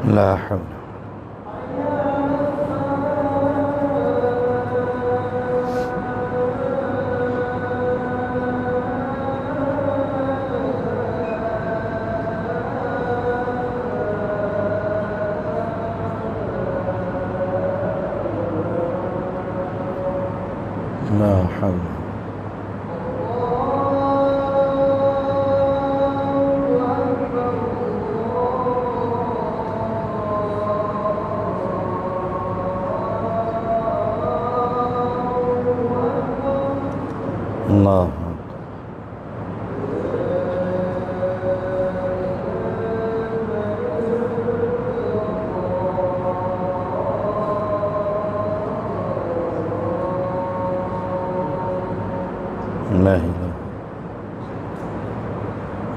لا حول. لا حول. اللہ لا إله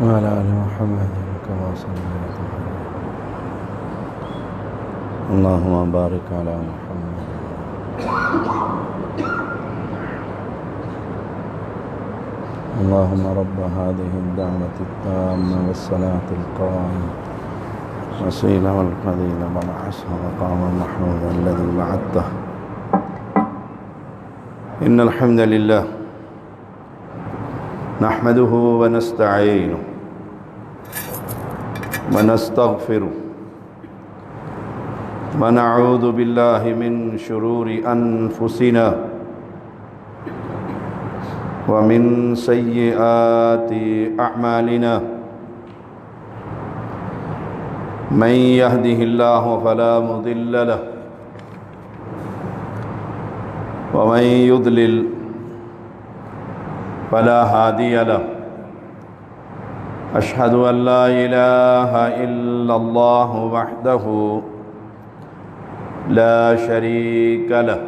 وعلى آل محمد كما صليت على اللهم بارك على محمد اللهم رب هذه الدعوة التامة والصلاة القائمة وسيلة والفضيلة والعصر مقام محمود الذي وعدته. إن الحمد لله نحمده ونستعينه ونستغفره ونعوذ بالله من شرور أنفسنا ومن سيئات أعمالنا. من يهده الله فلا مضل له ومن يضلل فلا هادي له. أشهد أن لا إله إلا الله وحده لا شريك له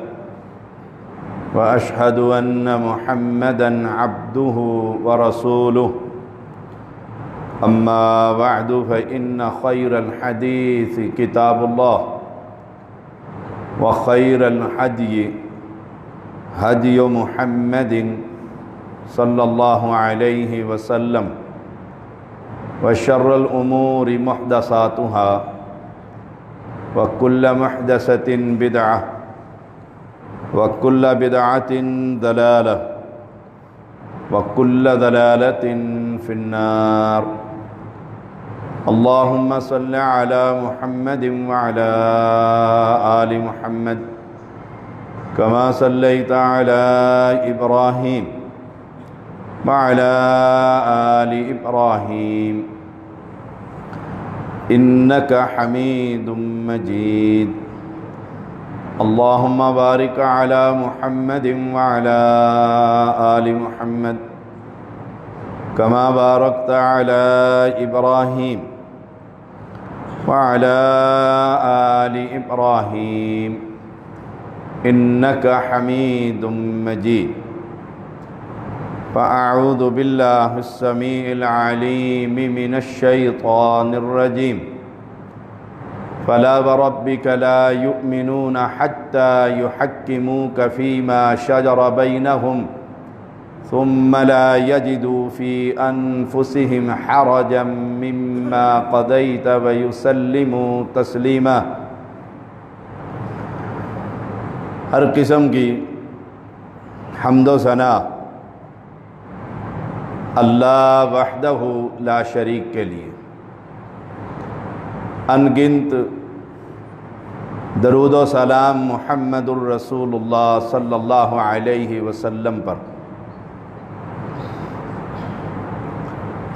وأشهد أن محمدًا عبده ورسوله. أما بعد فإن خير الحديث كتاب الله وخير الهدي هدي محمد صلى الله عليه وسلم وشر الأمور محدثاتها وكل محدثة بدعة وكل بدعة ضلالة وكل ضلالة في النار. اللهم صل على محمد وعلى آل محمد كما صليت على إبراهيم وعلى آل إبراهيم إنك حميد مجيد. اللهم بارك على محمد وعلى آل محمد كما باركت على إبراهيم وعلى آل إبراهيم إنك حميد مجيد. فأعوذ بالله السميع العليم من الشيطان الرجيم. فلا وربك لا يؤمنون حتى يحكموك فيما شجر بينهم ثم لا يجدوا في أنفسهم حرجا مما قضيت ويسلموا تسليما. ہر قسم کی حمد و ثنا اللہ وحدہ لا شریک کے لیے، ان گنت درود و سلام محمد الرسول اللہ صلی اللہ علیہ وسلم پر.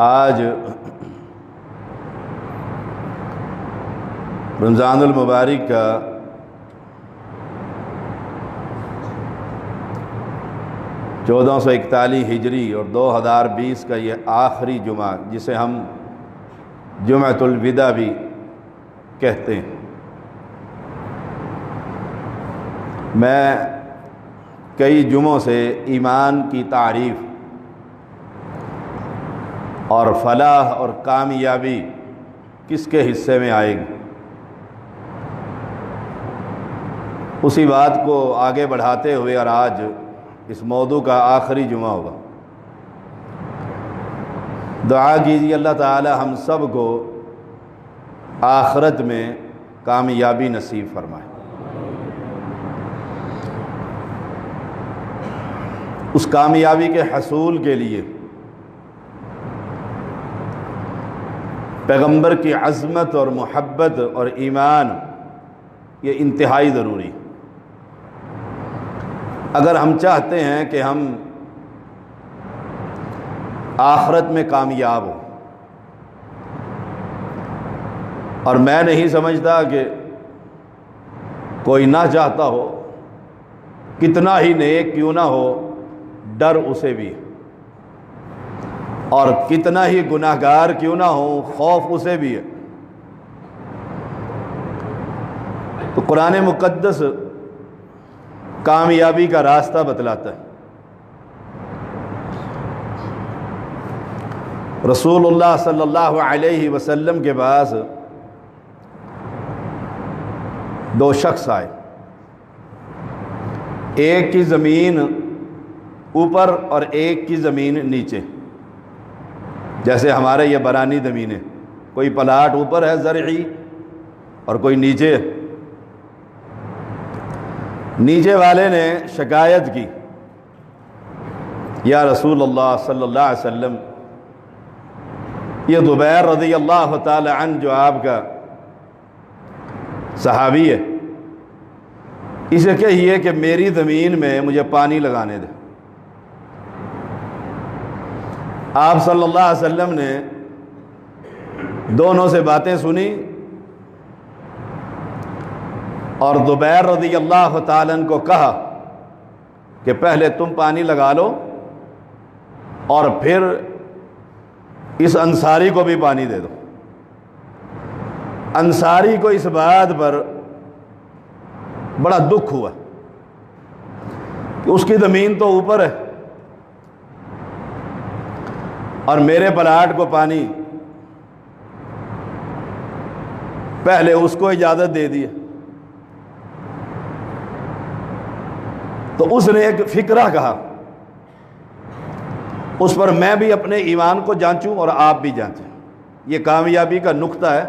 آج رمضان المبارک کا چودہ سو 41 ہجری اور 2020 کا یہ آخری جمعہ، جسے ہم جمعۃ الوداع بھی کہتے ہیں. میں کئی جمعوں سے ایمان کی تعریف اور فلاح اور کامیابی کس کے حصے میں آئے گی، اسی بات کو آگے بڑھاتے ہوئے اور آج اس موضوع کا آخری جمعہ ہوگا. دعا کیجیے اللہ تعالی ہم سب کو آخرت میں کامیابی نصیب فرمائے۔ اس کامیابی کے حصول کے لیے پیغمبر کی عظمت اور محبت اور ایمان یہ انتہائی ضروری۔ اگر ہم چاہتے ہیں کہ ہم آخرت میں کامیاب ہوں، اور میں نہیں سمجھتا کہ کوئی نہ چاہتا ہو، کتنا ہی نیک کیوں نہ ہو، ڈر اسے بھی ہے، اور کتنا ہی گناہگار کیوں نہ ہو، خوف اسے بھی ہے۔ تو قرآن مقدس کامیابی کا راستہ بتلاتا ہے۔ رسول اللہ صلی اللہ علیہ وسلم کے پاس دو شخص آئے، ایک کی زمین اوپر اور ایک کی زمین نیچے، جیسے ہمارے یہ برانی زمینیں، کوئی پلاٹ اوپر ہے زرعی اور کوئی نیچے ہے۔ نیچے والے نے شکایت کی، یا رسول اللہ صلی اللہ علیہ وسلم، یہ زبیر رضی اللہ تعالی عنہ جو آپ کا صحابی ہے، اسے کہیے کہ میری زمین میں مجھے پانی لگانے دے۔ آپ صلی اللہ علیہ وسلم نے دونوں سے باتیں سنی، اور زبیر رضی اللہ تعالیٰ عنہ کو کہا کہ پہلے تم پانی لگا لو اور پھر اس انصاری کو بھی پانی دے دو۔ انصاری کو اس بات پر بڑا دکھ ہوا کہ اس کی زمین تو اوپر ہے اور میرے پلاٹ کو پانی پہلے اس کو اجازت دے دی۔ تو اس نے ایک فکرہ کہا، اس پر میں بھی اپنے ایمان کو جانچوں اور آپ بھی جانچیں۔ یہ کامیابی کا نقطہ ہے،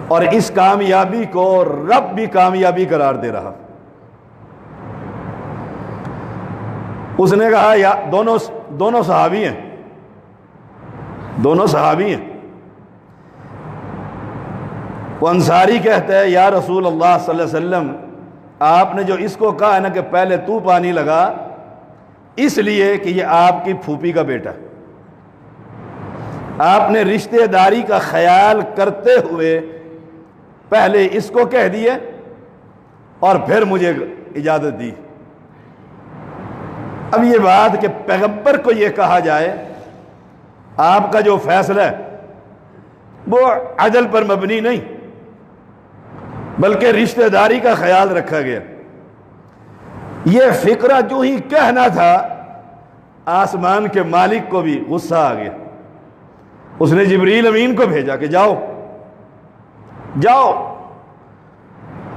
اور اس کامیابی کو رب بھی کامیابی قرار دے رہا۔ اس نے کہا یا دونوں صحابی ہیں، دونوں صحابی ہیں۔ وہ انصاری کہتا ہے یا رسول اللہ صلی اللہ علیہ وسلم، آپ نے جو اس کو کہا ہے نا کہ پہلے تو پانی لگا، اس لیے کہ یہ آپ کی پھوپھی کا بیٹا ہے، آپ نے رشتہ داری کا خیال کرتے ہوئے پہلے اس کو کہہ دیے اور پھر مجھے اجازت دی۔ اب یہ بات کہ پیغمبر کو یہ کہا جائے آپ کا جو فیصلہ ہے وہ عدل پر مبنی نہیں بلکہ رشتہ داری کا خیال رکھا گیا، یہ فکرہ جو ہی کہنا تھا آسمان کے مالک کو بھی غصہ آ گیا۔ اس نے جبریل امین کو بھیجا کہ جاؤ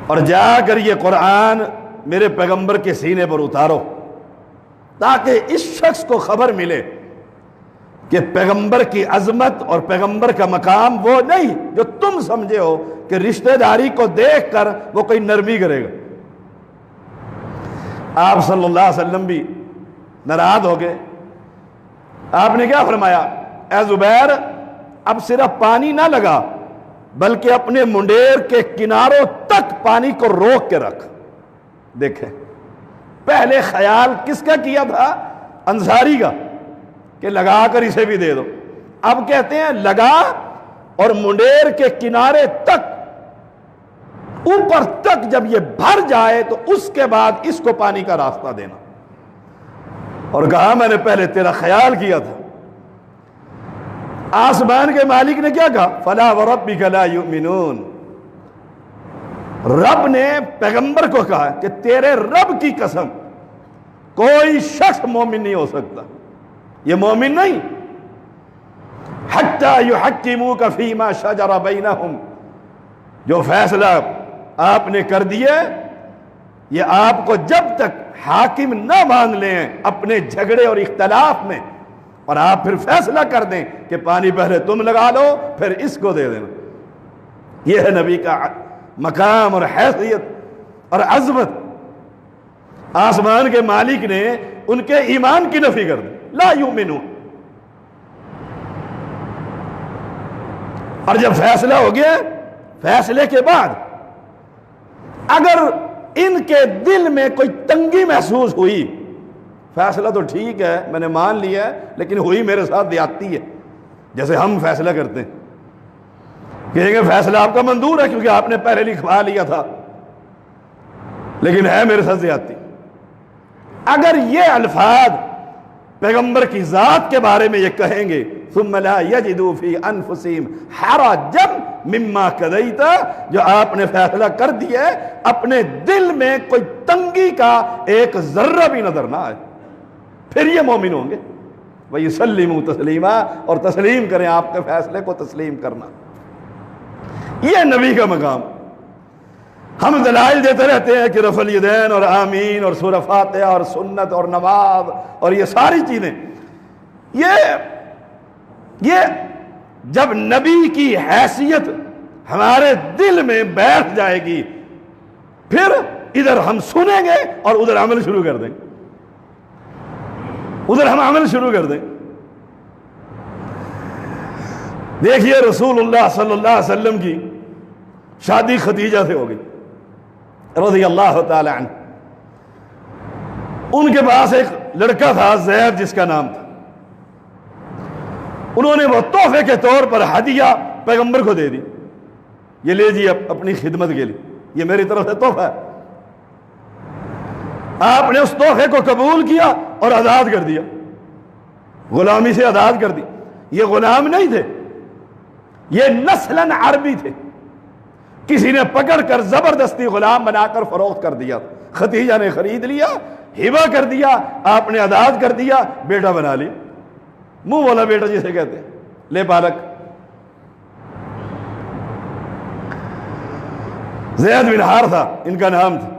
اور جا کر یہ قرآن میرے پیغمبر کے سینے پر اتارو، تاکہ اس شخص کو خبر ملے کہ پیغمبر کی عظمت اور پیغمبر کا مقام وہ نہیں جو تم سمجھے ہو کہ رشتہ داری کو دیکھ کر وہ کوئی نرمی کرے گا۔ آپ صلی اللہ علیہ وسلم بھی ناراض ہو گئے۔ آپ نے کیا فرمایا، اے زبیر اب صرف پانی نہ لگا بلکہ اپنے منڈیر کے کناروں تک پانی کو روک کے رکھ۔ دیکھیں پہلے خیال کس کا کیا تھا؟ انصاری کا، کہ لگا کر اسے بھی دے دو۔ اب کہتے ہیں لگا اور منڈیر کے کنارے تک، اوپر تک جب یہ بھر جائے تو اس کے بعد اس کو پانی کا راستہ دینا۔ اور کہا میں نے پہلے تیرا خیال کیا تھا۔ آسمان کے مالک نے کیا کہا، فلا وربک لا یؤمنون، رب نے پیغمبر کو کہا کہ تیرے رب کی قسم کوئی شخص مومن نہیں ہو سکتا، یہ مومن نہیں، حتی یحکموک فیما شجر بینہم، جو فیصلہ آپ نے کر دیا یہ آپ کو جب تک حاکم نہ مان لیں اپنے جھگڑے اور اختلاف میں، اور آپ پھر فیصلہ کر دیں کہ پانی پہلے تم لگا لو پھر اس کو دے دینا، یہ ہے نبی کا مقام اور حیثیت اور عظمت۔ آسمان کے مالک نے ان کے ایمان کی نفی کر دی، لا یؤمنون۔ اور جب فیصلہ ہو گیا، فیصلے کے بعد اگر ان کے دل میں کوئی تنگی محسوس ہوئی، فیصلہ تو ٹھیک ہے میں نے مان لیا ہے لیکن ہوئی میرے ساتھ زیادتی ہے، جیسے ہم فیصلہ کرتے ہیں، کہیں گے فیصلہ آپ کا منظور ہے کیونکہ آپ نے پہلے لکھوا لیا تھا، لیکن ہے میرے ساتھ زیادتی۔ اگر یہ الفاظ پیغمبر کی ذات کے بارے میں یہ کہیں گے، ثم لا یجدوا فی انفسہم حرجا مما قضیت، جو آپ نے فیصلہ کر دیا ہے اپنے دل میں کوئی تنگی کا ایک ذرہ بھی نظر نہ آئے، پھر یہ مومن ہوں گے۔ وَيُسَلِّمُوا تسلیما، اور تسلیم کریں، آپ کے فیصلے کو تسلیم کرنا، یہ نبی کا مقام۔ ہم دلائل دیتے رہتے ہیں کہ رفع الیدین اور آمین اور سورہ فاتحہ اور سنت اور نماز اور یہ ساری چیزیں، یہ جب نبی کی حیثیت ہمارے دل میں بیٹھ جائے گی، پھر ادھر ہم سنیں گے اور ادھر عمل شروع کر دیں گے، ادھر ہم عمل شروع کر دیں۔ دیکھیے رسول اللہ صلی اللہ علیہ وسلم کی شادی خدیجہ سے ہو گئی رضی اللہ تعالی عنہ۔ ان کے پاس ایک لڑکا تھا زید جس کا نام تھا، انہوں نے وہ تحفے کے طور پر ہدیہ پیغمبر کو دے دی، یہ لے جی اپنی خدمت کے لیے، یہ میری طرف سے تحفہ ہے۔ آپ نے اس تحفے کو قبول کیا اور آزاد کر دیا، غلامی سے آزاد کر دی۔ یہ غلام نہیں تھے، یہ نسلاً عربی تھے، کسی نے پکڑ کر زبردستی غلام بنا کر فروخت کر دیا، خدیجہ نے خرید لیا، ہبہ کر دیا، آپ نے آزاد کر دیا، بیٹا بنا لیا، منہ والا بیٹا جسے کہتے ہیں، لے پالک۔ زید بن حارثہ ان کا نام تھا۔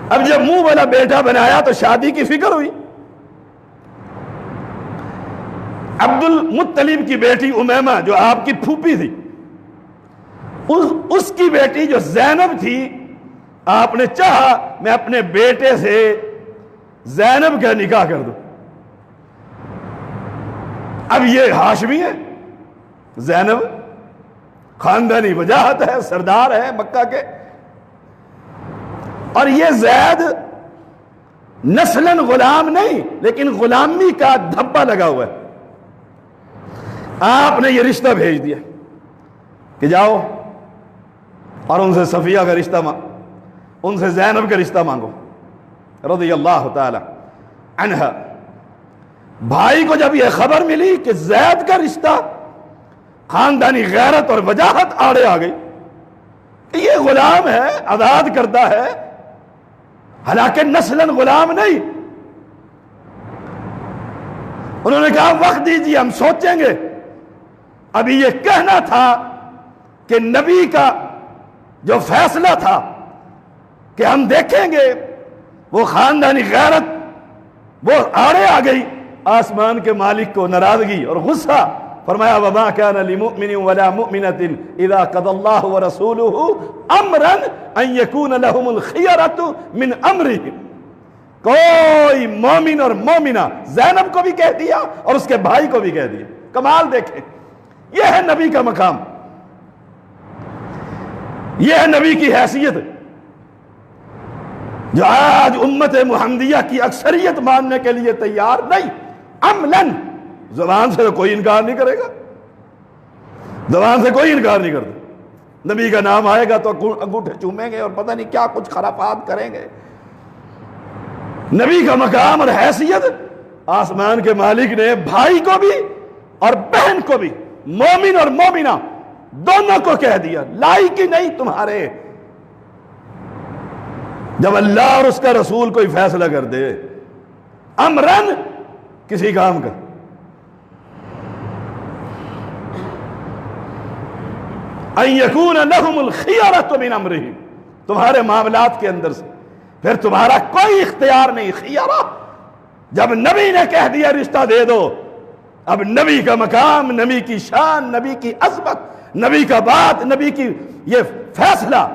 اب جب منہ والا بیٹا بنایا تو شادی کی فکر ہوئی۔ عبد المطلب کی بیٹی امیمہ جو آپ کی پھوپھی تھی، اس کی بیٹی جو زینب تھی، آپ نے چاہا میں اپنے بیٹے سے زینب کا نکاح کر دوں۔ اب یہ ہاشمی ہے، زینب خاندانی وجاہت ہے، سردار ہے مکہ کے، اور یہ زید نسلاً غلام نہیں لیکن غلامی کا دھبا لگا ہوا ہے۔ آپ نے یہ رشتہ بھیج دیا کہ جاؤ اور ان سے صفیہ کا رشتہ ان سے زینب کا رشتہ مانگو رضی اللہ تعالی عنہ۔ بھائی کو جب یہ خبر ملی کہ زید کا رشتہ، خاندانی غیرت اور وجاہت آڑے آ گئی، یہ غلام ہے، آزاد کردہ ہے، حالانکہ نسلاً غلام نہیں۔ انہوں نے کہا وقت دیجیے ہم سوچیں گے۔ ابھی یہ کہنا تھا کہ نبی کا جو فیصلہ تھا کہ ہم دیکھیں گے، وہ خاندانی غیرت وہ آڑے آ گئی۔ آسمان کے مالک کو ناراضگی اور غصہ، فرمایا وَمَا كَانَ لِمُؤْمِنٍ وَلَا مُؤْمِنَةٍ إِذَا قَضَى اللَّهُ وَرَسُولُهُ أَمْرًا أَن يَكُونَ لَهُمُ الْخِيَرَةُ مِنْ أَمْرِهِمْ۔ کوئی مومن اور مومنہ، زینب کو بھی کہہ دیا اور اس کے بھائی کو بھی کہہ دیا۔ کمال دیکھیں، یہ ہے نبی کا مقام، یہ ہے نبی کی حیثیت، جو آج امت محمدیہ کی اکثریت ماننے کے لیے تیار نہیں۔ عملاً زبان سے تو کوئی انکار نہیں کرے گا، زبان سے کوئی انکار نہیں کرتا، نبی کا نام آئے گا تو انگوٹھے چومیں گے اور پتہ نہیں کیا کچھ خرافات کریں گے۔ نبی کا مقام اور حیثیت آسمان کے مالک نے بھائی کو بھی اور بہن کو بھی، مومن اور مومنہ دونوں کو کہہ دیا لائق ہی نہیں تمہارے۔ جب اللہ اور اس کا رسول کوئی فیصلہ کر دے امرن کسی کام کا، ان یکون لہم الخیارۃ من امرہم، تمہارے معاملات کے اندر سے پھر تمہارا کوئی اختیار نہیں، خیارہ۔ جب نبی نے کہہ دیا رشتہ دے دو اب نبی کا مقام، نبی کی شان، نبی کی عظمت، نبی کا بات، نبی کی یہ فیصلہ،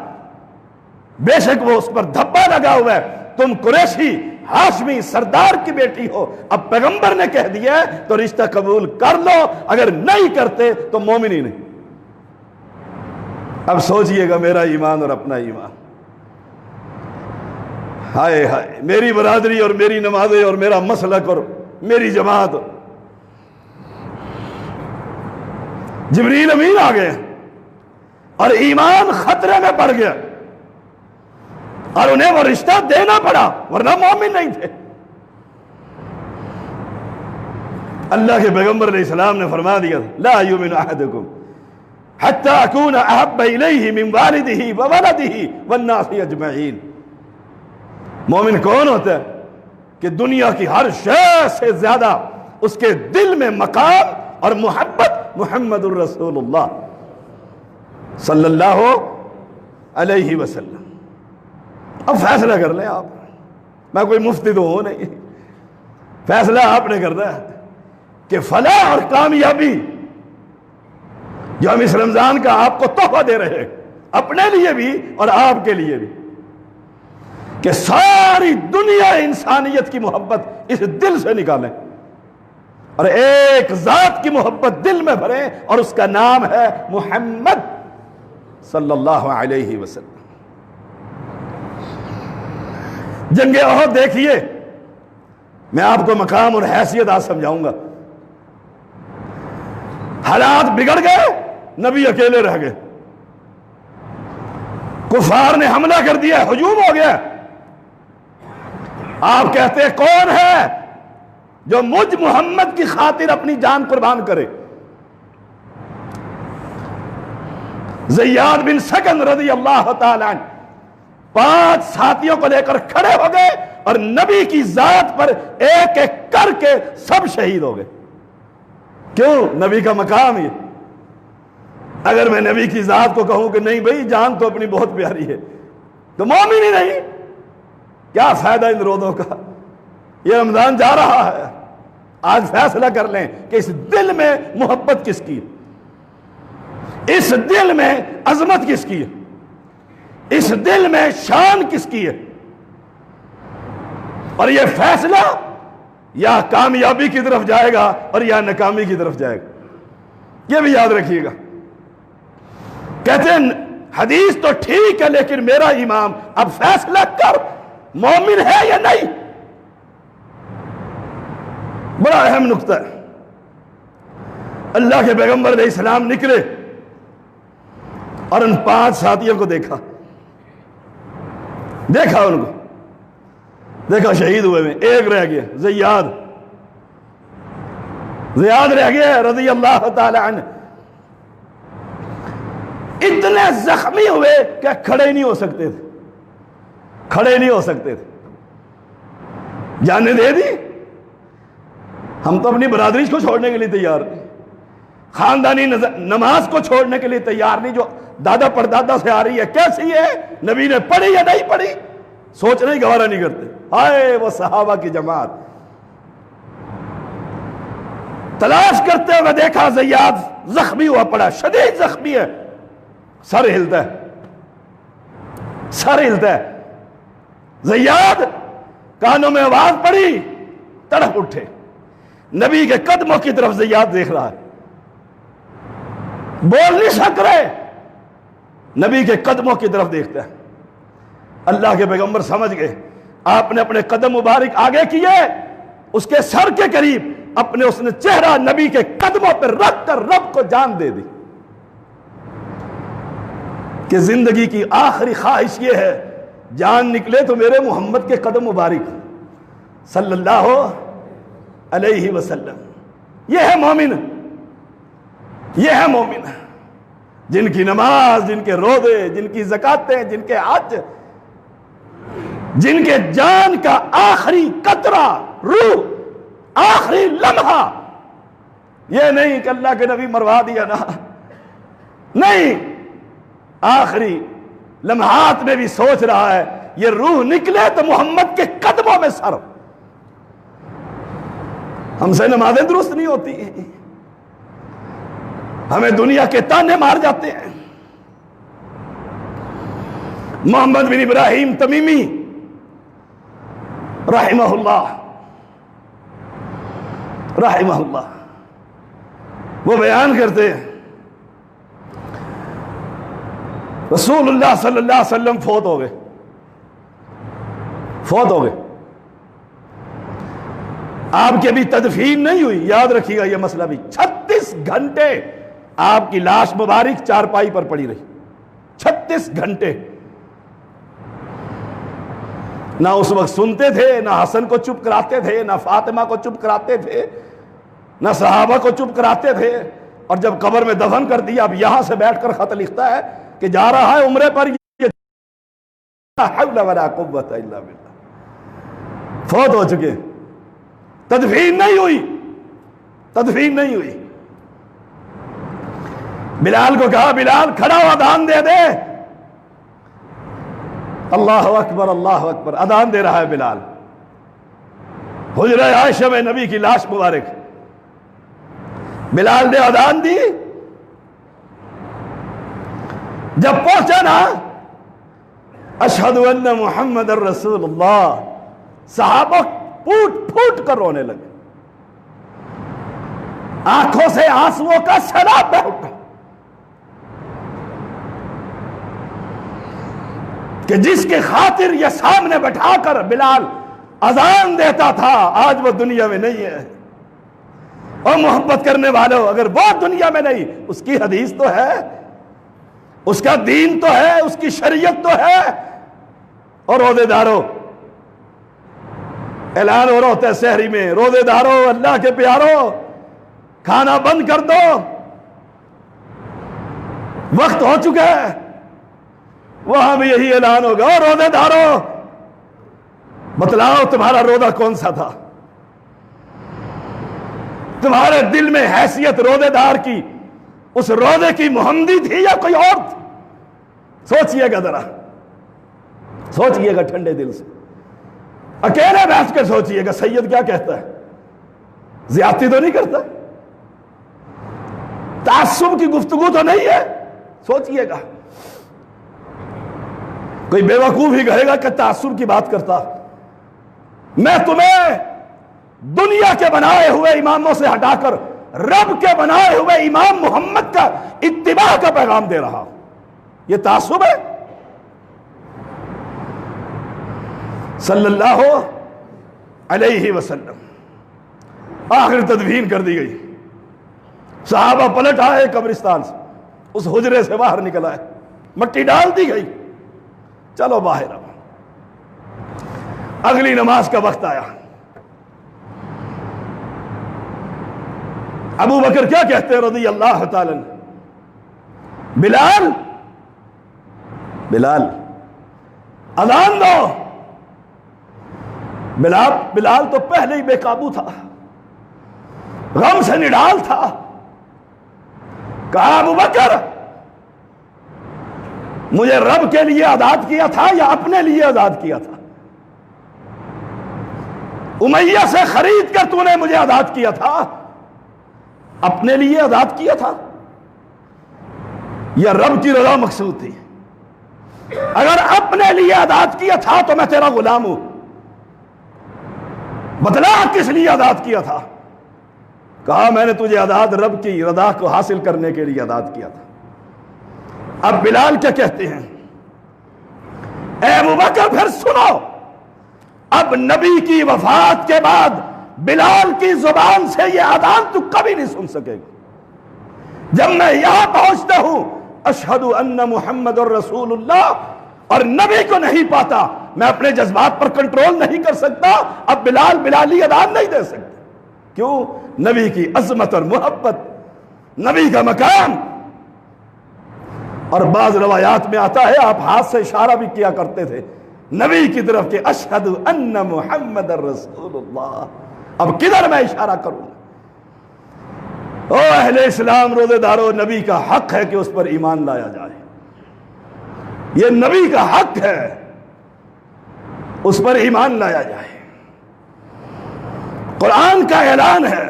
بے شک وہ اس پر دھبا لگا ہوا ہے، تم قریشی ہاشمی سردار کی بیٹی ہو، اب پیغمبر نے کہہ دیا ہے تو رشتہ قبول کر لو، اگر نہیں کرتے تو مومن ہی نہیں۔ اب سوچئے گا میرا ایمان اور اپنا ایمان، ہائے ہائے، میری برادری اور میری نمازیں اور میرا مسلک اور میری جماعت، جبریل امین آ گئے اور ایمان خطرے میں پڑ گیا اور انہیں وہ رشتہ دینا پڑا، ورنہ مومن نہیں تھے۔ اللہ کے پیغمبر علیہ السلام نے فرما دیا لا یؤمن احدکم حتی اکون احب الیہ من والدہ وولدہ والناس اجمعین۔ مومن کون ہوتا ہے کہ دنیا کی ہر شے سے زیادہ اس کے دل میں مقام اور محبت محمد الرسول اللہ صلی اللہ علیہ وسلم۔ اب فیصلہ کر لیں آپ، میں کوئی مفتی تو ہوں نہیں، فیصلہ آپ نے کرنا ہے کہ فلاح اور کامیابی جو ہم اس رمضان کا آپ کو تحفہ دے رہے ہیں، اپنے لیے بھی اور آپ کے لیے بھی، کہ ساری دنیا انسانیت کی محبت اس دل سے نکالیں اور ایک ذات کی محبت دل میں بھریں، اور اس کا نام ہے محمد صلی اللہ علیہ وسلم۔ جنگ احد دیکھیے، میں آپ کو مقام اور حیثیت آج سمجھاؤں گا۔ حالات بگڑ گئے، نبی اکیلے رہ گئے، کفار نے حملہ کر دیا، ہجوم ہو گیا۔ آپ کہتے ہیں کون ہے جو مجھ محمد کی خاطر اپنی جان قربان کرے؟ زیاد بن سکن رضی اللہ تعالیٰ عنہ 5 ساتھیوں کو لے کر کھڑے ہو گئے اور نبی کی ذات پر ایک ایک کر کے سب شہید ہو گئے۔ کیوں؟ نبی کا مقام یہ۔ اگر میں نبی کی ذات کو کہوں کہ نہیں بھائی جان تو اپنی بہت پیاری ہے تو مومن ہی نہیں، کیا فائدہ ان روزوں کا؟ یہ رمضان جا رہا ہے، آج فیصلہ کر لیں کہ اس دل میں محبت کس کی ہے، اس دل میں عظمت کس کی ہے، اس دل میں شان کس کی ہے، اور یہ فیصلہ یا کامیابی کی طرف جائے گا اور یا ناکامی کی طرف جائے گا۔ یہ بھی یاد رکھیے گا۔ کہتے ہیں حدیث تو ٹھیک ہے لیکن میرا امام، اب فیصلہ کر مومن ہے یا نہیں۔ بڑا اہم نقطہ ہے۔ اللہ کے پیغمبر علیہ السلام نکلے اور ان 5 ساتھیوں کو دیکھا ان کو دیکھا شہید ہوئے میں، ایک رہ گیا، زیاد رہ گیا رضی اللہ تعالی عنہ۔ اتنے زخمی ہوئے کہ کھڑے نہیں ہو سکتے تھے، جانے دے دی۔ ہم تو اپنی برادری کو چھوڑنے کے لیے تیار نہیں، خاندانی نماز کو چھوڑنے کے لیے تیار نہیں، جو دادا پردادا سے آ رہی ہے کیسی ہے، نبی نے پڑھی یا نہیں پڑھی، سوچنا ہی گوارا نہیں کرتے۔ ہائے وہ صحابہ کی جماعت، تلاش کرتے ہوئے دیکھا زیاد زخمی ہوا پڑا، شدید زخمی ہے، سر ہلتا ہے۔ زیاد کانوں میں آواز پڑی، تڑپ اٹھے، نبی کے قدموں کی طرف زیاد دیکھ رہا ہے، بول نہیں سک رہے، نبی کے قدموں کی طرف دیکھتا ہے۔ اللہ کے پیغمبر سمجھ گئے، آپ نے اپنے قدم مبارک آگے کیے، اس کے سر کے قریب اپنے اس نے چہرہ نبی کے قدموں پر رکھ کر رب کو جان دے دی کہ زندگی کی آخری خواہش یہ ہے جان نکلے تو میرے محمد کے قدم مبارک صلی اللہ علیہ وسلم۔ یہ ہے مومن، جن کی نماز، جن کے روزے، جن کی زکاتیں، جن کے حج، جن کے جان کا آخری قطرہ، روح، آخری لمحہ، یہ نہیں کہ اللہ کے نبی مروا دیا نا، نہیں، آخری لمحات میں بھی سوچ رہا ہے یہ روح نکلے تو محمد کے قدموں میں سر، ہم سے نمازیں درست نہیں ہوتی ہیں، ہمیں دنیا کے تانے مار جاتے ہیں۔ محمد بن ابراہیم تمیمی رحمہ اللہ وہ بیان کرتے ہیں رسول اللہ صلی اللہ علیہ وسلم فوت ہو گئے، آپ کی ابھی تدفین نہیں ہوئی، یاد رکھیے گا یہ مسئلہ بھی۔ 36 گھنٹے آپ کی لاش مبارک چارپائی پر پڑی رہی، 36 گھنٹے۔ نہ اس وقت سنتے تھے، نہ حسن کو چپ کراتے تھے، نہ فاطمہ کو چپ کراتے تھے، نہ صحابہ کو چپ کراتے تھے۔ اور جب قبر میں دفن کر دیا، اب یہاں سے بیٹھ کر خط لکھتا ہے کہ جا رہا ہے عمرے پر، لا حول ولا قوت الا باللہ، فوت ہو چکے، تدفین نہیں ہوئی۔ بلال کو کہا بلال کھڑا ہو اذان دے دے۔ اللہ اکبر اللہ اکبر، اذان دے رہا ہے بلال، حجرہ عائشہ میں نبی کی لاش مبارک۔ بلال نے اذان دی، جب پہنچا نا اشہد ان محمد الرسول اللہ، صحابہ پھوٹ کر رونے لگے، آنکھوں سے آنسوؤں کا سیلاب بہہ اٹھا کہ جس کے خاطر یہ سامنے بٹھا کر بلال اذان دیتا تھا، آج وہ دنیا میں نہیں ہے۔ اور محبت کرنے والوں، اگر وہ دنیا میں نہیں، اس کی حدیث تو ہے، اس کا دین تو ہے، اس کی شریعت تو ہے۔ اور روزے داروں، اعلان ہو رہا ہوتا ہے سحری میں، روزے داروں، اللہ کے پیاروں، کھانا بند کر دو، وقت ہو چکا ہے۔ وہاں بھی یہی اعلان ہوگا، اور روزے داروں بتلاؤ تمہارا روزہ کون سا تھا؟ تمہارے دل میں حیثیت روزے دار کی، اس روزے کی محمدی تھی یا کوئی اور تھی؟ سوچئے گا ذرا، سوچئے گا ٹھنڈے دل سے، اکیلے بیٹھ کر سوچئے گا سید کیا کہتا ہے، زیادتی تو نہیں کرتا، تعصب کی گفتگو تو نہیں ہے، سوچئے گا۔ کوئی بے وقوف ہی کہے گا کہ تعصب کی بات کرتا، میں تمہیں دنیا کے بنائے ہوئے اماموں سے ہٹا کر رب کے بنائے ہوئے امام محمد کا اتباع کا پیغام دے رہا ہوں، یہ تعصب ہے؟ صلی اللہ علیہ وسلم۔ آخر تدفین کر دی گئی، صحابہ پلٹ آئے قبرستان سے، اس حجرے سے باہر نکل آئے، مٹی ڈال دی گئی، چلو باہر۔ اب اگلی نماز کا وقت آیا، ابو بکر کیا کہتے ہیں رضی اللہ تعالی عنہ، بلال اذان دو۔ بلال تو پہلے ہی بے قابو تھا، غم سے نڈال تھا، کہا ابو بکر مجھے رب کے لیے آزاد کیا تھا یا اپنے لیے آزاد کیا تھا؟ امیہ سے خرید کر تو نے مجھے آزاد کیا تھا، اپنے لیے آزاد کیا تھا یا رب کی رضا مقصود تھی؟ اگر اپنے لیے آزاد کیا تھا تو میں تیرا غلام ہوں، بتلا کس لیے آزاد کیا تھا؟ کہا میں نے تجھے آزاد رب کی رضا کو حاصل کرنے کے لیے آزاد کیا تھا۔ اب بلال کیا کہتے ہیں، اے ابو بکر پھر سنو، اب نبی کی وفات کے بعد بلال کی زبان سے یہ اذان تو کبھی نہیں سن سکے گا۔ جب میں یہاں پہنچتا ہوں اشہد ان محمد الرسول اللہ اور نبی کو نہیں پاتا، میں اپنے جذبات پر کنٹرول نہیں کر سکتا، اب بلالی اذان نہیں دے سکتے۔ کیوں؟ نبی کی عظمت اور محبت، نبی کا مقام۔ اور بعض روایات میں آتا ہے آپ ہاتھ سے اشارہ بھی کیا کرتے تھے نبی کی طرف کہ اشہد ان محمد الرسول اللہ۔ اب کدھر میں اشارہ کروں؟ او اہل اسلام، روزے دارو، نبی کا حق ہے کہ اس پر ایمان لایا جائے، یہ نبی کا حق ہے، اس پر ایمان لایا جائے۔ قرآن کا اعلان ہے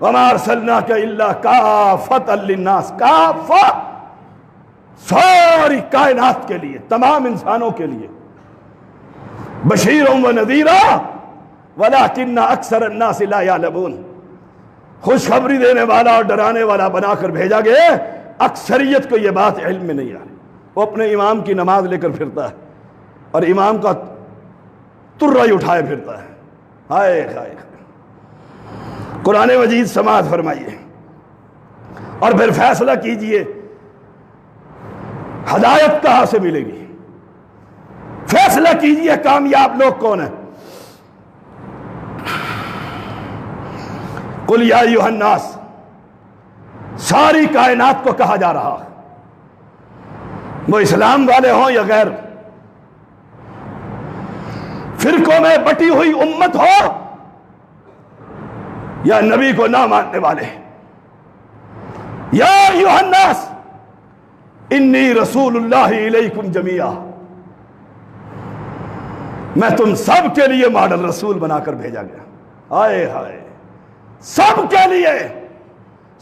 وَمَا أَرْسَلْنَاكَ إِلَّا كَافَّةً لِلنَّاسِ، کافہ، ساری کائنات کے لیے، تمام انسانوں کے لیے، بشیرٌ وَنَذِیرٌ وَلَٰكِنَّ أَكْثَرَ النَّاسِ لَا يَعْلَمُونَ، خوشخبری دینے والا اور ڈرانے والا بنا کر بھیجا گیا، اکثریت کو یہ بات علم میں نہیں آ رہی۔ وہ اپنے امام کی نماز لے کر پھرتا ہے اور امام کا ترہ ہی اٹھائے پھرتا ہے۔ ہائے ہائے، قرآن مجید سماعت فرمائیے اور پھر فیصلہ کیجئے ہدایت کہاں سے ملے گی، فیصلہ کیجئے کامیاب لوگ کون ہیں۔ قل یا ایھا الناس، ساری کائنات کو کہا جا رہا، وہ اسلام والے ہوں یا غیر، فرقوں میں بٹی ہوئی امت ہو یا نبی کو نہ ماننے والے، یا ایھا الناس انی رسول اللہ الیکم جمیعا، میں تم سب کے لیے ماڈل رسول بنا کر بھیجا گیا۔ ہائے ہائے، سب کے لیے،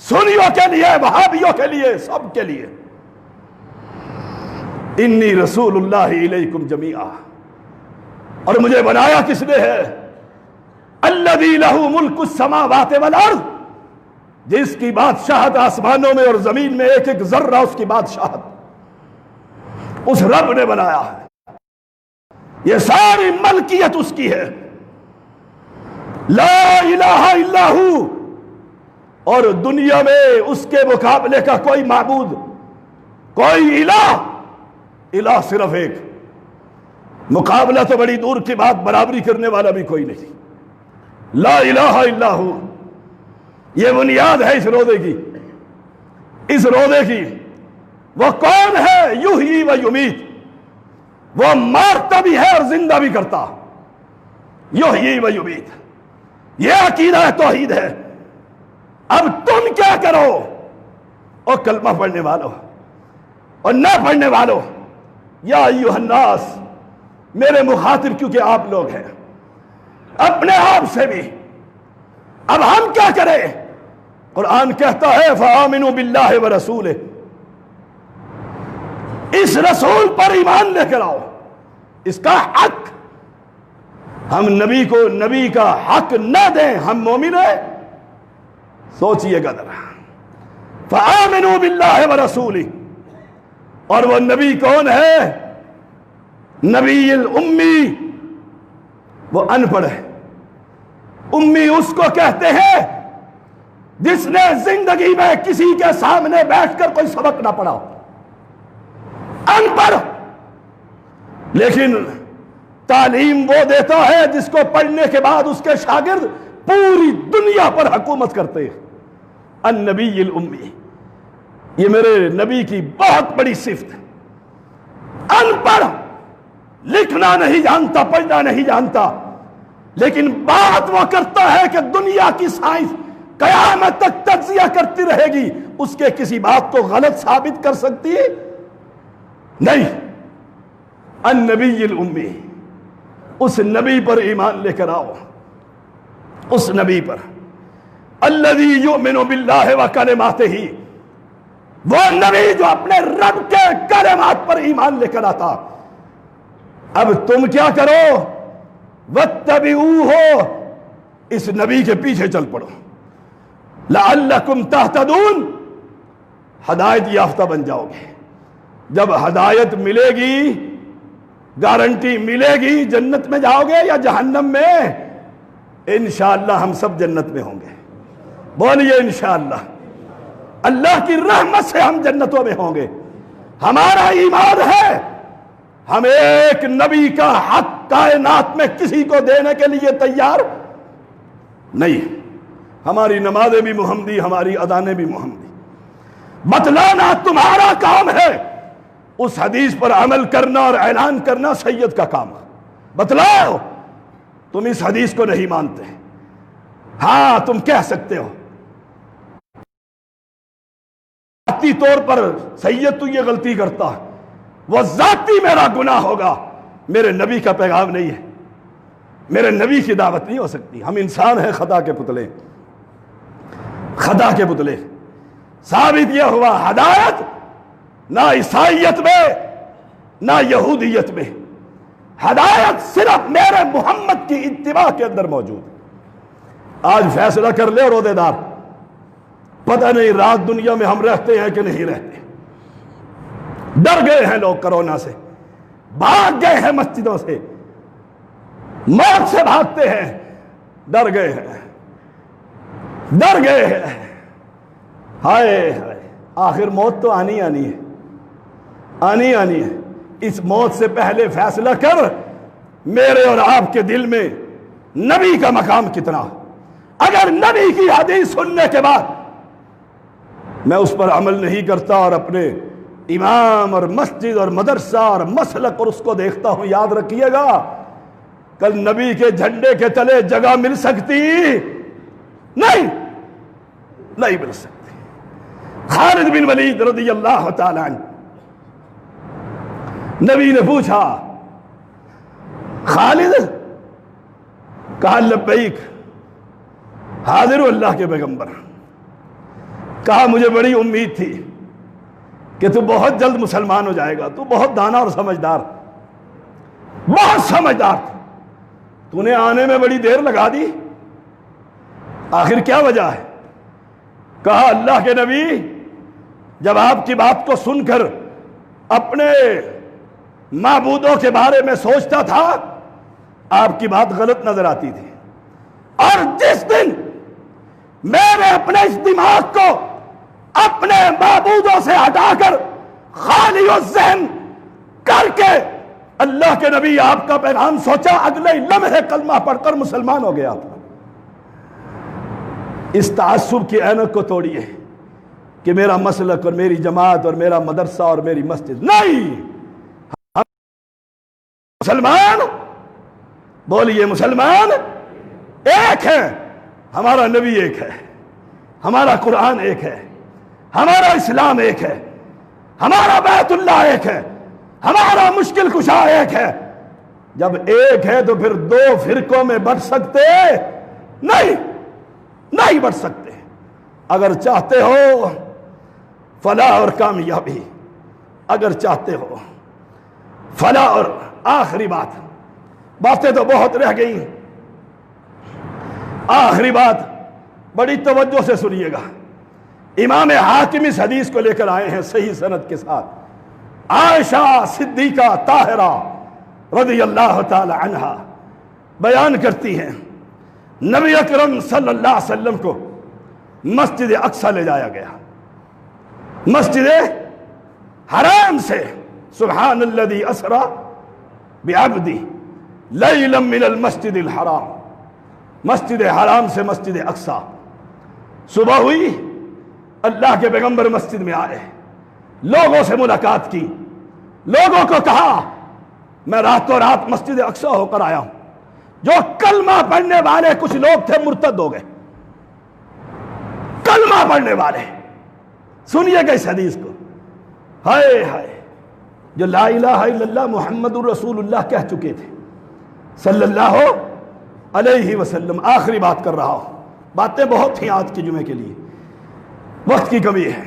سنیوں کے لیے، وہابیوں کے لیے، سب کے لیے، انی رسول اللہ الیکم جمیعا، اور مجھے بنایا کس نے ہے؟ الذی لہ ملک السماوات والارض، جس کی بادشاہت آسمانوں میں اور زمین میں ایک ایک ذرہ اس کی بادشاہت اس رب نے بنایا ہے، یہ ساری ملکیت اس کی ہے، لا الہ الا ہو، اور دنیا میں اس کے مقابلے کا کوئی معبود، کوئی الہ صرف ایک، مقابلہ تو بڑی دور کی بات، برابری کرنے والا بھی کوئی نہیں، لا الہ الا ہو، یہ بنیاد ہے اس روزے کی، اس روزے کی۔ وہ کون ہے؟ یحیی و یمیت، وہ مارتا بھی ہے اور زندہ بھی کرتا، یحیی و یمیت، یہ عقیدہ توحید ہے۔ اب تم کیا کرو، اور کلمہ پڑھنے والوں اور نہ پڑھنے والوں، یا ایھا الناس، میرے مخاطب کیونکہ آپ لوگ ہیں، اپنے آپ سے بھی، اب ہم کیا کریں؟ قرآن کہتا ہے فآمنوا باللہ ورسولہ، اس رسول پر ایمان لے کر آؤ، اس کا حق، ہم نبی کو نبی کا حق نہ دیں، ہم مومن ہیں؟ سوچئے گا ذرا، فآمنوا باللہ ورسولہ، اور وہ نبی کون ہے؟ نبی الامی، وہ ان پڑھ ہے، امی اس کو کہتے ہیں جس نے زندگی میں کسی کے سامنے بیٹھ کر کوئی سبق نہ پڑھا، ان پڑھ، لیکن تعلیم وہ دیتا ہے جس کو پڑھنے کے بعد اس کے شاگرد پوری دنیا پر حکومت کرتے ہیں۔ النبی الامی، یہ میرے نبی کی بہت بڑی صفت ہے، ان پڑھ، لکھنا نہیں جانتا، پڑھنا نہیں جانتا، لیکن بات وہ کرتا ہے کہ دنیا کی سائنس قیامت تک تجزیہ کرتی رہے گی، اس کے کسی بات کو غلط ثابت کر سکتی نہیں۔ النبی الامی، اس نبی پر ایمان لے کر آؤ، اس نبی پر، الذی یؤمن باللہ وکلماتہ، وہ نبی جو اپنے رب کے کلمات پر ایمان لے کر آتا۔ اب تم کیا کرو؟ واتبعوہ، اس نبی کے پیچھے چل پڑو، لعلکم تہتدون، ہدایت یافتہ بن جاؤ گے۔ جب ہدایت ملے گی، گارنٹی ملے گی، جنت میں جاؤ گے یا جہنم میں؟ انشاءاللہ ہم سب جنت میں ہوں گے، بولیے انشاءاللہ، اللہ کی رحمت سے ہم جنتوں میں ہوں گے۔ ہمارا ایمان ہے، ہم ایک نبی کا حق کائنات میں کسی کو دینے کے لیے تیار نہیں۔ ہماری نمازیں بھی محمدی، ہماری اذانیں بھی محمدی، بتلانا تمہارا کام ہے، اس حدیث پر عمل کرنا اور اعلان کرنا سید کا کام ہے۔ بتلاؤ، تم اس حدیث کو نہیں مانتے، ہاں تم کہہ سکتے ہو ذاتی طور پر سید تو یہ غلطی کرتا ہے، وہ ذاتی میرا گناہ ہوگا، میرے نبی کا پیغام نہیں ہے، میرے نبی کی دعوت نہیں ہو سکتی. ہم انسان ہیں، خطا کے پتلے، خطا کے پتلے. ثابت یہ ہوا ہدایت نہ عیسائیت میں نہ یہودیت میں، ہدایت صرف میرے محمد کی اتباع کے اندر موجود. آج فیصلہ کر لے عہدے دار، پتہ نہیں رات دنیا میں ہم رہتے ہیں کہ نہیں رہتے. ڈر گئے ہیں لوگ کرونا سے، بھاگ گئے ہیں مسجدوں سے، موت سے بھاگتے ہیں، ڈر گئے ہیں، ڈر گئے ہیں. ہائے ہائے، آخر موت تو آنی ہے، آنی ہے. اس موت سے پہلے فیصلہ کر میرے اور آپ کے دل میں نبی کا مقام کتنا. اگر نبی کی حدیث سننے کے بعد میں اس پر عمل نہیں کرتا اور اپنے امام اور مسجد اور مدرسہ اور مسلک اور اس کو دیکھتا ہوں، یاد رکھیے گا کل نبی کے جھنڈے کے تلے جگہ مل سکتی نہیں مل سکتی. خالد بن ولید رضی اللہ تعالی عنہ، نبی نے پوچھا خالد؟ کہا لبیک، حاضر ہو اللہ کے پیغمبر. کہا مجھے بڑی امید تھی کہ تو بہت جلد مسلمان ہو جائے گا، تو بہت دانا اور سمجھدار، بہت سمجھدار تھا، تو نے آنے میں بڑی دیر لگا دی، آخر کیا وجہ ہے؟ کہا اللہ کے نبی جب آپ کی بات کو سن کر اپنے معبودوں کے بارے میں سوچتا تھا آپ کی بات غلط نظر آتی تھی، اور جس دن میں نے اپنے اس دماغ کو اپنے معبودوں سے ہٹا کر خالی الذہن کر کے اللہ کے نبی آپ کا پیغام سوچا، اگلے لمحے کلمہ پڑھ کر مسلمان ہو گیا تھا. اس تعصب کی اینک کو توڑیے کہ میرا مسلک اور میری جماعت اور میرا مدرسہ اور میری مسجد نہیں. ہم مسلمان، بولیے مسلمان ایک ہے، ہمارا نبی ایک ہے، ہمارا قرآن ایک ہے، ہمارا اسلام ایک ہے، ہمارا بیت اللہ ایک ہے، ہمارا مشکل کشا ایک ہے. جب ایک ہے تو پھر دو فرقوں میں بٹ سکتے نہیں بٹ سکتے. اگر چاہتے ہو فلاح اور کامیابی، اگر چاہتے ہو فلاح اور آخری باتیں تو بہت رہ گئی، آخری بات بڑی توجہ سے سنیے گا. امام حاکم اس حدیث کو لے کر آئے ہیں صحیح سند کے ساتھ. عائشہ صدیقہ طاہرہ رضی اللہ تعالی عنہا بیان کرتی ہیں نبی اکرم صلی اللہ علیہ وسلم کو مسجد اقصی لے جایا گیا، مسجد حرام سے. سبحان الذی اسری بعبدہ لیلا من المسجد الحرام، مسجد حرام سے مسجد اقصی. صبح ہوئی، اللہ کے پیغمبر مسجد میں آئے، لوگوں سے ملاقات کی، لوگوں کو کہا میں راتوں رات مسجد اقصی ہو کر آیا ہوں. جو کلمہ پڑھنے والے کچھ لوگ تھے مرتد ہو گئے، کلمہ پڑھنے والے. سنیے گا اس حدیث کو. ہائے ہائے، جو لا الہ الا اللہ محمد الرسول اللہ کہہ چکے تھے صلی اللہ علیہ وسلم. آخری بات کر رہا ہوں، باتیں بہت ہیں آج کے جمعے کے لیے، وقت کی کمی ہے.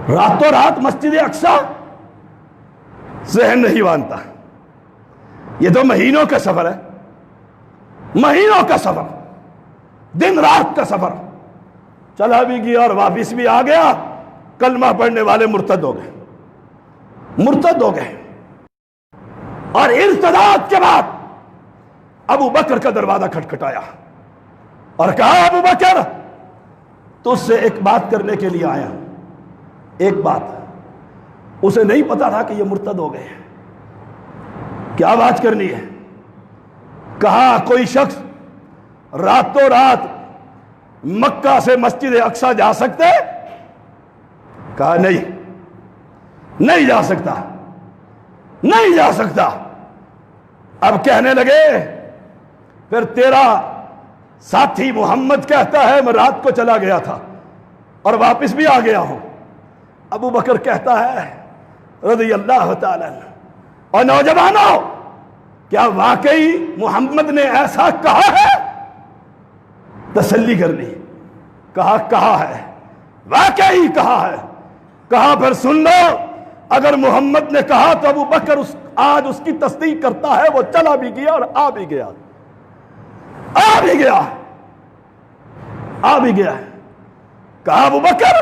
راتوں رات مسجد اقصی، ذہن نہیں مانتا. یہ تو مہینوں کا سفر ہے، مہینوں کا سفر، دن رات کا سفر. چلا بھی گیا اور واپس بھی آ گیا. کلمہ پڑھنے والے مرتد ہو گئے. اور ارتداد کے بعد ابو بکر کا دروازہ کھٹکھٹایا اور کہا ابو بکر تجھ سے ایک بات کرنے کے لیے آیا. ایک بات، اسے نہیں پتا تھا کہ یہ مرتد ہو گئے. کیا بات کرنی ہے؟ کہا کوئی شخص راتوں رات مکہ سے مسجد اقصی جا سکتے؟ کہا نہیں جا سکتا، نہیں جا سکتا. اب کہنے لگے پھر تیرا ساتھی محمد کہتا ہے میں رات کو چلا گیا تھا اور واپس بھی آ گیا ہوں. ابو بکر کہتا ہے رضی اللہ تعالی عنہ اور نوجوانوں، کیا واقعی محمد نے ایسا کہا ہے؟ تسلی کر لی، کہا ہے، واقعی کہا ہے۔ کہا پھر سن لو، اگر محمد نے کہا تو ابو بکر آج اس کی تصدیق کرتا ہے۔ وہ چلا بھی گیا اور آ بھی گیا، کہا ابو بکر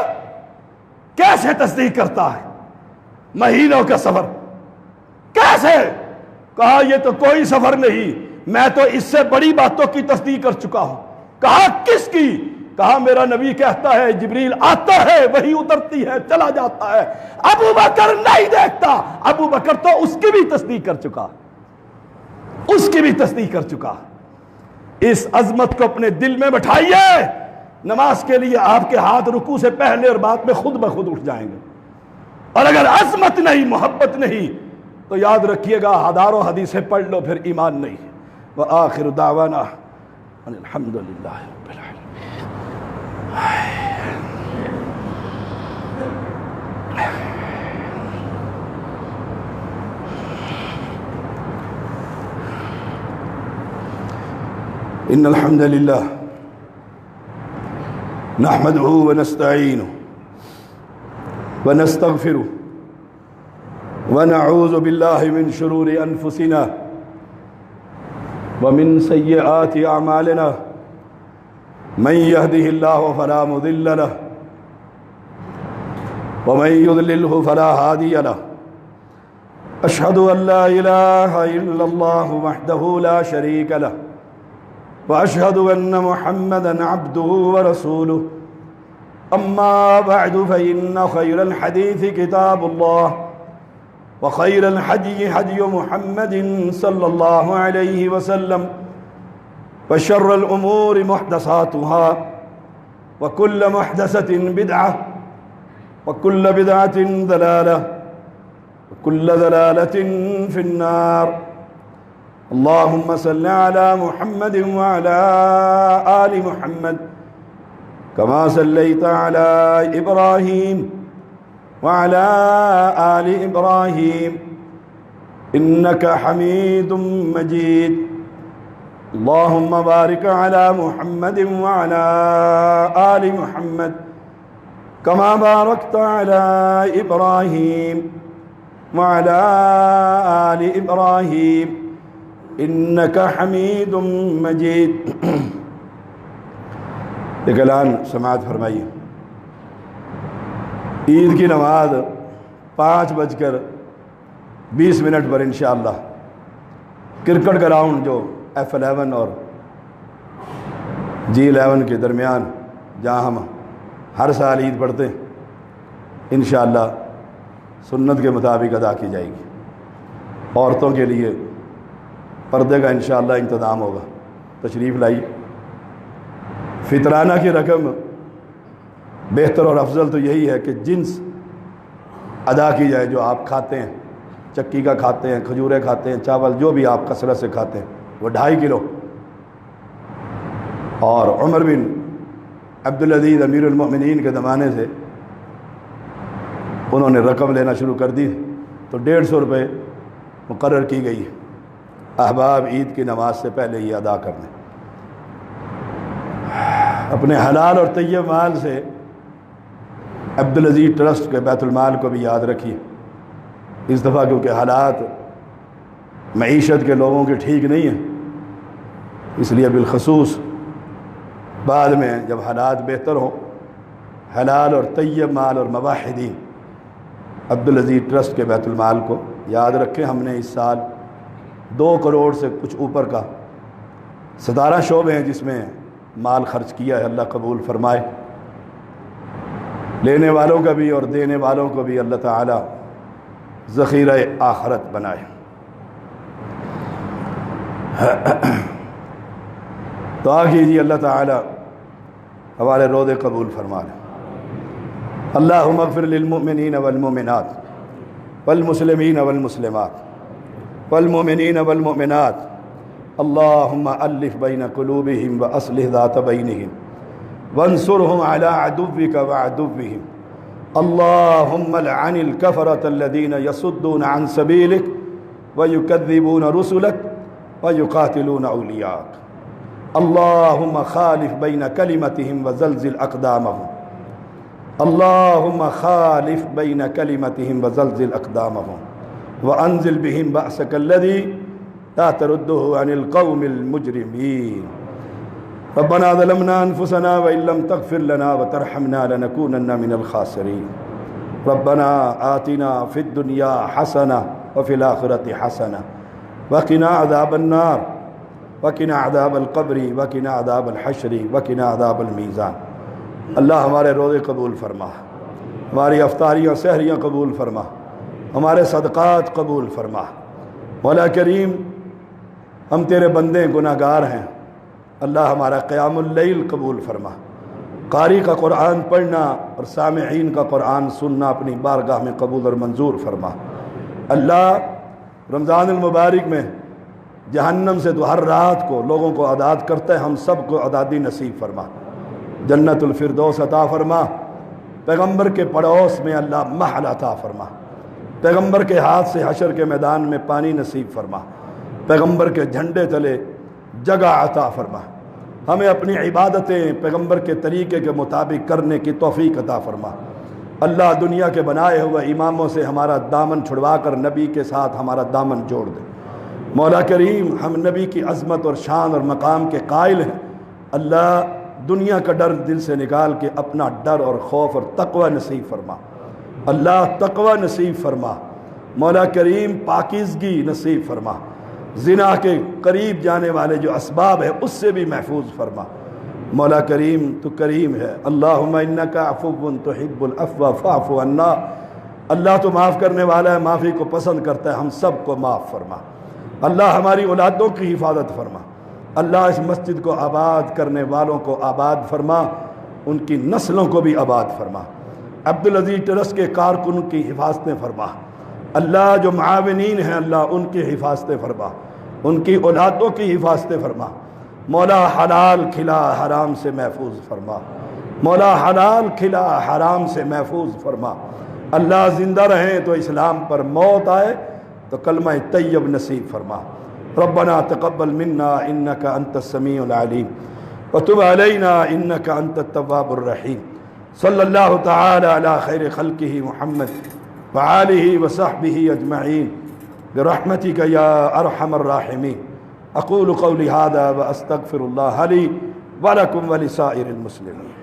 کیسے تصدیق کرتا ہے؟ مہینوں کا سفر کیسے؟ کہا یہ تو کوئی سفر نہیں، میں تو اس سے بڑی باتوں کی تصدیق کر چکا ہوں۔ کہا کس کی؟ کہا میرا نبی کہتا ہے جبریل آتا ہے، وہی اترتی ہے، چلا جاتا ہے، ابو بکر نہیں دیکھتا۔ ابو بکر تو اس کی بھی تصدیق کر چکا، اس عظمت کو اپنے دل میں بٹھائیے۔ نماز کے لیے آپ کے ہاتھ رکوع سے پہلے اور بعد میں خود بخود اٹھ جائیں گے، اور اگر عظمت نہیں، محبت نہیں، تو یاد رکھیے گا ہزاروں حدیثیں پڑھ لو پھر ایمان نہیں۔ وآخر دعوانا ان الحمدللہ رب العالمین۔ ان الحمد للہ نحمده ونستعینه ونستغفره ونعوذ باللہ من شرور انفسنا ومن سیئات اعمالنا من يهده الله فلا مضل له ومن يضلله فلا هادي له أشهد أن لا إله إلا الله وحده لا شريك له وأشهد أن محمدًا عبده ورسوله أما بعد فإن خير الحديث كتاب الله وخير الهدي هدي محمد صلى الله عليه وسلم وشر الأمور محدثاتها وكل محدثة بدعة وكل بدعة ضلالة وكل ضلالة في النار اللهم صل على محمد وعلى آل محمد كما صليت على إبراهيم وعلى آل إبراهيم إنك حميد مجيد اللهم بارك على محمد وعلى آل محمد كما باركت على إبراهيم وعلى آل إبراهيم إنك حميد مجيد۔ ایک اعلان سماعت فرمائیے۔ عید کی نماز 5:20 پر انشاءاللہ کرکٹ گراؤنڈ جو F11 اور G11 کے درمیان جہاں ہم ہر سال عید پڑھتے ہیں، انشاءاللہ سنت کے مطابق ادا کی جائے گی۔ عورتوں کے لیے پردے کا انشاءاللہ انتظام ہوگا، تشریف لائی۔ فطرانہ کی رقم بہتر اور افضل تو یہی ہے کہ جنس ادا کی جائے، جو آپ کھاتے ہیں، چکی کا کھاتے ہیں، کھجورے کھاتے ہیں، چاول جو بھی آپ کثرت سے کھاتے ہیں وہ 2.5 کلو۔ اور عمر بن عبدالعزیز امیر المؤمنین کے زمانے سے انہوں نے رقم لینا شروع کر دی، تو 150 روپے مقرر کی گئی ہے۔ احباب عید کی نماز سے پہلے یہ ادا کر لیں۔ اپنے حلال اور طیب مال سے عبدالعزیز ٹرسٹ کے بیت المال کو بھی یاد رکھیے۔ اس دفعہ کیونکہ حالات معیشت کے لوگوں کے ٹھیک نہیں ہیں، اس لیے بالخصوص بعد میں جب حالات بہتر ہوں، حلال اور طیب مال اور مواحدین عبدالعزیز ٹرسٹ کے بیت المال کو یاد رکھیں۔ ہم نے اس سال 2 کروڑ سے کچھ اوپر کا 17 شعبے ہیں جس میں مال خرچ کیا ہے۔ اللہ قبول فرمائے، لینے والوں کا بھی اور دینے والوں کو بھی اللہ تعالی ذخیرہ آخرت بنائے۔ دعا کیجیے اللہ تعالی ہمارے روزے قبول فرما لے۔ اللہم اغفر للمؤمنین والمؤمنات والمسلمین والمسلمات والمؤمنین والمؤمنات اللہم الف بین قلوبہم واصلح ذات بینہم وانصرهم على عدوك وعدوهم اللهم لعن الكفرة الذين يصدون عن سبيلك ويكذبون رسلك ويقاتلون أولياءك اللهم خالف بين كلمتهم وزلزل أقدامهم اللهم خالف بين كلمتهم وزلزل أقدامهم وأنزل بهم بأسك الذي لا ترده عن القوم المجرمين ربنا ظلمنا أنفسنا وإن لم تغفر لنا وترحمنا لنكونن من الخاسرين ربنا آتنا في الدنيا حسنة وفي الآخرة حسنة وقنا عذاب النار وقنا عذاب القبر وقنا عذاب الحشر وقنا عذاب الميزان اللہ ہمارے روزے قبول فرما، ہماری افطاریاں سحریاں قبول فرما، ہمارے صدقات قبول فرما۔ مولا کریم ہم تیرے بندے گناہ گار ہیں، اللہ ہمارا قیام اللیل قبول فرما، قاری کا قرآن پڑھنا اور سامعین کا قرآن سننا اپنی بارگاہ میں قبول اور منظور فرما۔ اللہ رمضان المبارک میں جہنم سے تو ہر رات کو لوگوں کو آزاد کرتا ہے، ہم سب کو آزادی نصیب فرما، جنت الفردوس عطا فرما، پیغمبر کے پڑوس میں اللہ محل عطا فرما، پیغمبر کے ہاتھ سے حشر کے میدان میں پانی نصیب فرما، پیغمبر کے جھنڈے تلے جگہ عطا فرما، ہمیں اپنی عبادتیں پیغمبر کے طریقے کے مطابق کرنے کی توفیق عطا فرما۔ اللہ دنیا کے بنائے ہوئے اماموں سے ہمارا دامن چھڑوا کر نبی کے ساتھ ہمارا دامن جوڑ دے۔ مولا کریم ہم نبی کی عظمت اور شان اور مقام کے قائل ہیں، اللہ دنیا کا ڈر دل سے نکال کے اپنا ڈر اور خوف اور تقوی نصیب فرما، اللہ تقوی نصیب فرما، مولا کریم پاکیزگی نصیب فرما، زنا کے قریب جانے والے جو اسباب ہے اس سے بھی محفوظ فرما۔ مولا کریم تو کریم ہے، اللہم انکا عفو تحب العفو فاعف عنا، اللہ تو معاف کرنے والا ہے، معافی کو پسند کرتا ہے، ہم سب کو معاف فرما۔ اللہ ہماری اولادوں کی حفاظت فرما، اللہ اس مسجد کو آباد کرنے والوں کو آباد فرما، ان کی نسلوں کو بھی آباد فرما۔ عبدالعزیز ٹرسٹ کے کارکن کی حفاظتیں فرما، اللہ جو معاونین ہیں اللہ ان کی حفاظتیں فرما، ان کی اولادوں کی حفاظتیں فرما۔ مولا حلال کھلا حرام سے محفوظ فرما، مولا حلال کھلا حرام سے محفوظ فرما۔ اللہ زندہ رہیں تو اسلام پر موت آئے تو کلمہ طیب نصیب فرما۔ ربنا تقبل منا انك انت السميع العليم وتب علينا انك انت التواب الرحيم صلى الله تعالى على خير خلقه محمد وآله وصحبه اجمعين برحمتك يا ارحم الراحمين اقول قولي هذا واستغفر الله لي ولكم ولسائر المسلمين۔